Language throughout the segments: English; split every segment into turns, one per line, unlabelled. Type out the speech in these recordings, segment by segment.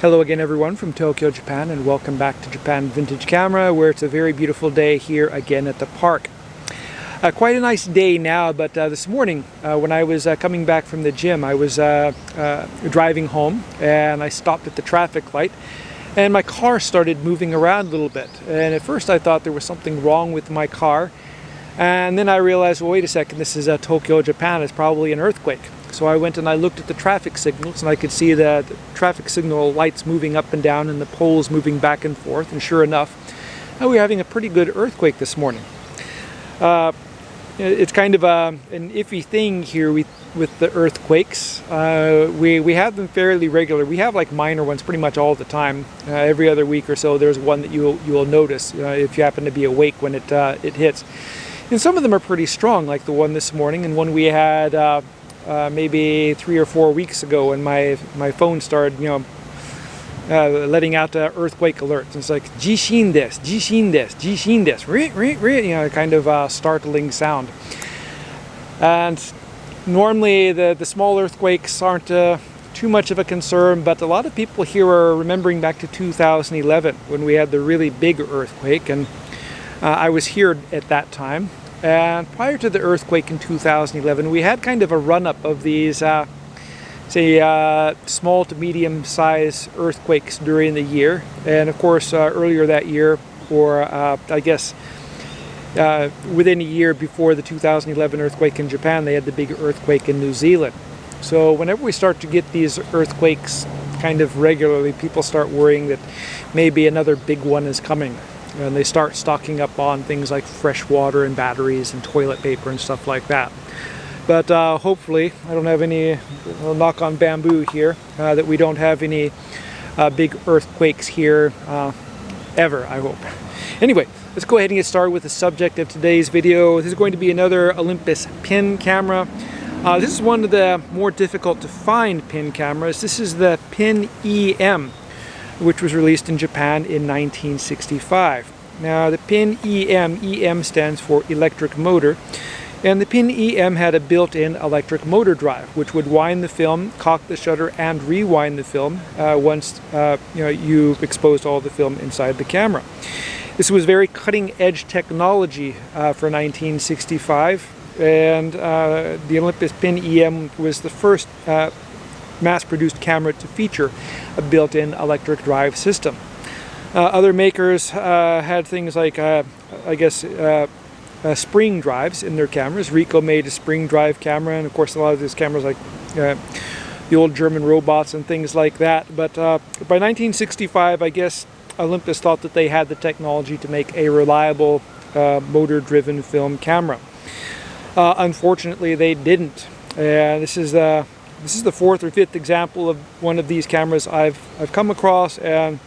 Hello again everyone from Tokyo, Japan, and welcome back to Japan Vintage Camera, where it's a very beautiful day here again at the park. Quite a nice day now, but this morning when I was coming back from the gym, I was driving home and I stopped at the traffic light and my car started moving around a little bit. And at first I thought there was something wrong with my car, and then I realized, well, wait a second, this is Tokyo, Japan, it's probably an earthquake. So I went and I looked at the traffic signals, and I could see the traffic signal lights moving up and down and the poles moving back and forth, and sure enough, we were having a pretty good earthquake this morning. It's kind of an iffy thing here with the earthquakes. We have them fairly regular. We have like minor ones pretty much all the time. Every other week or so there's one that you will notice if you happen to be awake when it hits. And some of them are pretty strong, like the one this morning, and one we had maybe 3 or 4 weeks ago when my phone started, letting out earthquake alerts. It's like jishin desu, jishin desu, jishin desu, kind of startling sound. And normally the small earthquakes aren't too much of a concern, but a lot of people here are remembering back to 2011 when we had the really big earthquake, and I was here at that time. And prior to the earthquake in 2011, we had kind of a run-up of these, small to medium-sized earthquakes during the year. And of course, earlier that year, or I guess within a year before the 2011 earthquake in Japan, they had the big earthquake in New Zealand. So whenever we start to get these earthquakes kind of regularly, people start worrying that maybe another big one is coming. And they start stocking up on things like fresh water and batteries and toilet paper and stuff like that. But hopefully, I don't have any, I'll knock on bamboo here, that we don't have any big earthquakes here ever, I hope. Anyway, let's go ahead and get started with the subject of today's video. This is going to be another Olympus Pen camera. This is one of the more difficult to find pen cameras. This is the Pen EM, which was released in Japan in 1965. Now the Pen EM stands for electric motor, and the Pen EM had a built-in electric motor drive, which would wind the film, cock the shutter, and rewind the film once you exposed all the film inside the camera. This was very cutting-edge technology for 1965, and the Olympus Pen EM was the first mass-produced camera to feature a built-in electric drive system. Other makers had things like, spring drives in their cameras. Ricoh made a spring drive camera, and of course a lot of these cameras like the old German robots and things like that. But by 1965, I guess Olympus thought that they had the technology to make a reliable motor-driven film camera. Unfortunately, they didn't. This is the 4th or 5th example of one of these cameras I've come across, and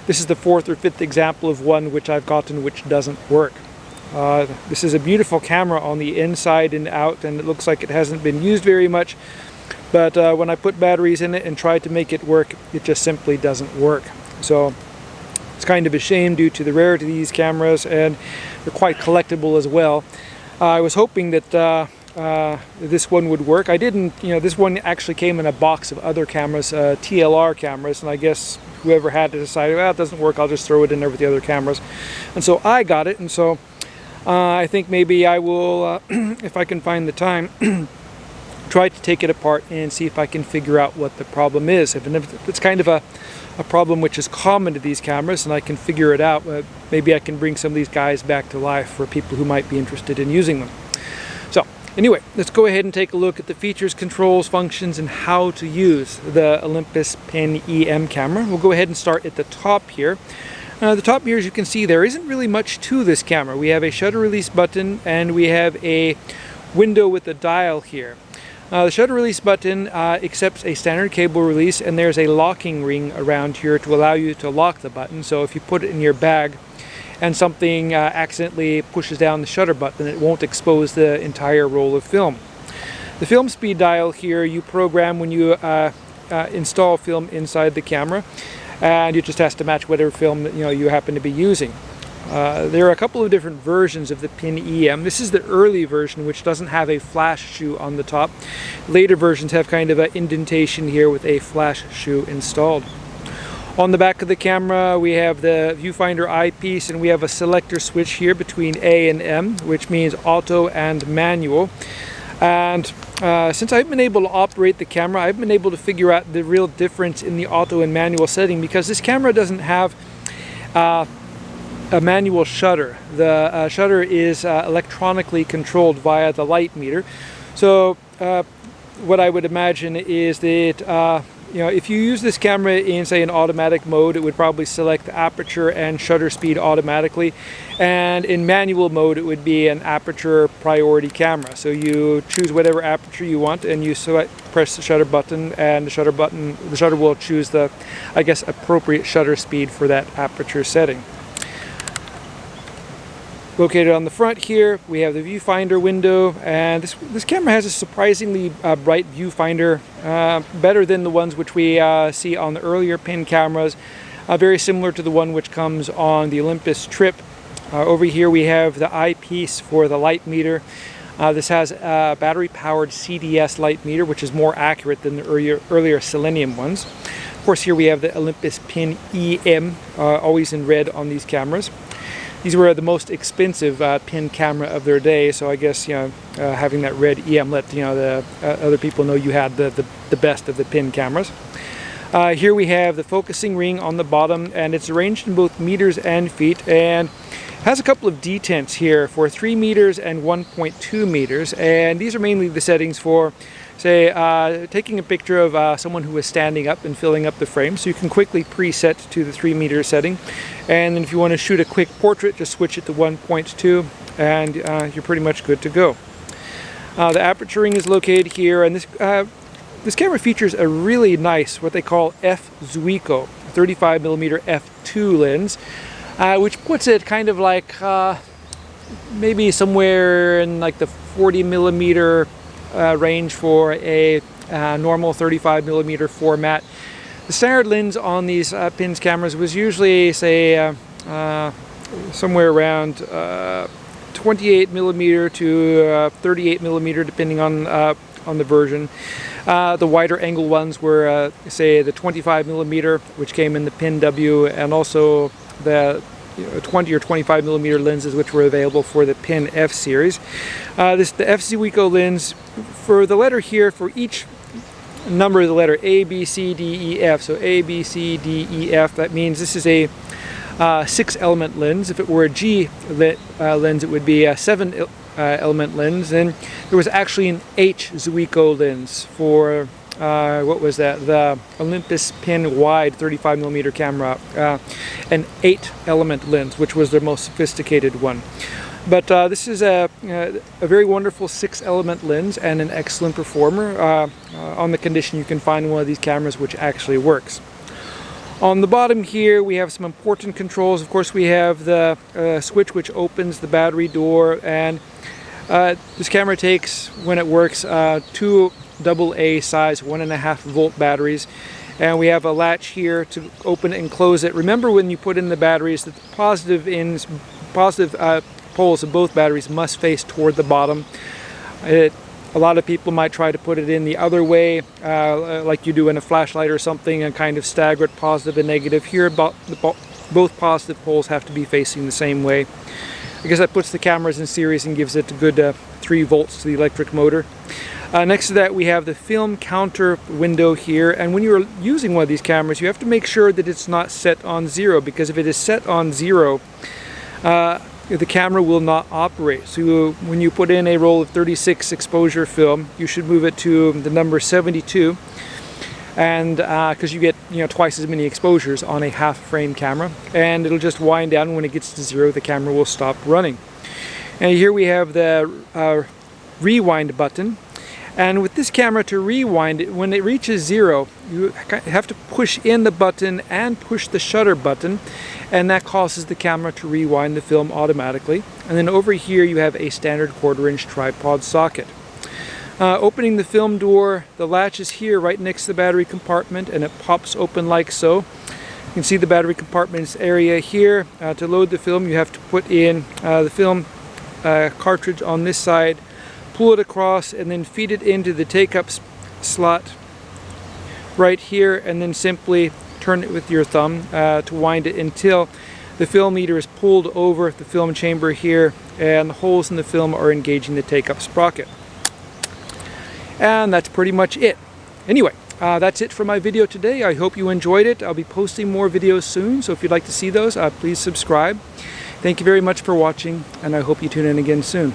this is the 4th or 5th example of one which I've gotten which doesn't work. This is a beautiful camera on the inside and out, and it looks like it hasn't been used very much, but when I put batteries in it and try to make it work, it just simply doesn't work. So it's kind of a shame due to the rarity of these cameras, and they're quite collectible as well. I was hoping that this one would work. I didn't, this one actually came in a box of other cameras, TLR cameras, and I guess whoever had to decide, well, it doesn't work, I'll just throw it in there with the other cameras. And so I got it, and so I think maybe I will, if I can find the time, try to take it apart and see if I can figure out what the problem is. If it's kind of a problem which is common to these cameras and I can figure it out, maybe I can bring some of these guys back to life for people who might be interested in using them. So anyway, let's go ahead and take a look at the features, controls, functions, and how to use the Olympus Pen EM camera. We'll go ahead and start at the top here. The top here, as you can see, there isn't really much to this camera. We have a shutter release button and we have a window with a dial here. The shutter release button accepts a standard cable release, and there's a locking ring around here to allow you to lock the button. So if you put it in your bag and something accidentally pushes down the shutter button, it won't expose the entire roll of film. The film speed dial here you program when you install film inside the camera, and it just has to match whatever film you happen to be using. There are a couple of different versions of the Pen EM. This is the early version, which doesn't have a flash shoe on the top. Later versions have kind of an indentation here with a flash shoe installed. On the back of the camera we have the viewfinder eyepiece, and we have a selector switch here between A and M, which means auto and manual. And since I've been able to operate the camera, I've been able to figure out the real difference in the auto and manual setting, because this camera doesn't have a manual shutter. The shutter is electronically controlled via the light meter. So what I would imagine is that you know, if you use this camera in, say, an automatic mode, it would probably select the aperture and shutter speed automatically, and in manual mode it would be an aperture priority camera. So you choose whatever aperture you want and you press the shutter button, and the shutter will choose the, I guess, appropriate shutter speed for that aperture setting. Located on the front here, we have the viewfinder window, and this camera has a surprisingly bright viewfinder, better than the ones which we see on the earlier Pen cameras, very similar to the one which comes on the Olympus Trip. Over here we have the eyepiece for the light meter. This has a battery-powered CDS light meter, which is more accurate than the earlier Selenium ones. Of course, here we have the Olympus Pen EM, always in red on these cameras. These were the most expensive Pen camera of their day, so I guess, you know, having that red EM let, you know, the other people know you had the best of the Pen cameras. Here we have the focusing ring on the bottom, and it's arranged in both meters and feet, and has a couple of detents here for 3 meters and 1.2 meters, and these are mainly the settings for, say, taking a picture of someone who is standing up and filling up the frame, so you can quickly preset to the 3 meter setting. And then if you want to shoot a quick portrait, just switch it to 1.2 and you're pretty much good to go. The aperture ring is located here, and this camera features a really nice, what they call f/Zuiko 35mm f2 lens, which puts it kind of like maybe somewhere in like the 40mm range for a normal 35mm format. The standard lens on these Pen cameras was usually, say, somewhere around 28mm to 38mm, depending on the version. The wider angle ones were, say, the 25mm, which came in the Pen W, and also the 20 or 25mm lenses, which were available for the Pen F series. The f/Zuiko lens, for the letter here, for each number of the letter A, B, C, D, E, F. So A, B, C, D, E, F. That means this is a 6-element lens. If it were a G lens, it would be a 7-element lens. And there was actually an H/Zuiko lens for what was that? The Olympus Pen wide 35mm camera, an 8-element lens, which was their most sophisticated one. But this is a very wonderful 6-element lens and an excellent performer, on the condition you can find one of these cameras which actually works. On the bottom here we have some important controls. Of course, we have the switch which opens the battery door, and this camera takes, when it works, 2 AA size 1.5 volt batteries, and we have a latch here to open and close it. Remember, when you put in the batteries, that the positive poles of both batteries must face toward the bottom. A lot of people might try to put it in the other way, like you do in a flashlight or something, and kind of stagger it, positive and negative. Here, both positive poles have to be facing the same way. I guess that puts the cameras in series and gives it a good 3 volts to the electric motor. Next to that, we have the film counter window here, and when you're using one of these cameras, you have to make sure that it's not set on 0, because if it is set on 0, the camera will not operate. So when you put in a roll of 36 exposure film, you should move it to the number 72, and because you get, you know, twice as many exposures on a half frame camera, and it'll just wind down. When it gets to 0, the camera will stop running. And here we have the rewind button. And with this camera, to rewind it, when it reaches 0, you have to push in the button and push the shutter button, and that causes the camera to rewind the film automatically. And then over here you have a standard 1/4-inch tripod socket. Opening the film door, the latch is here right next to the battery compartment, and it pops open like so. You can see the battery compartment's area here. To load the film, you have to put in the film cartridge on this side, pull it across, and then feed it into the take-up slot right here, and then simply turn it with your thumb to wind it until the film meter is pulled over the film chamber here and the holes in the film are engaging the take-up sprocket. And that's pretty much it. Anyway, that's it for my video today. I hope you enjoyed it. I'll be posting more videos soon, so if you'd like to see those, please subscribe. Thank you very much for watching, and I hope you tune in again soon.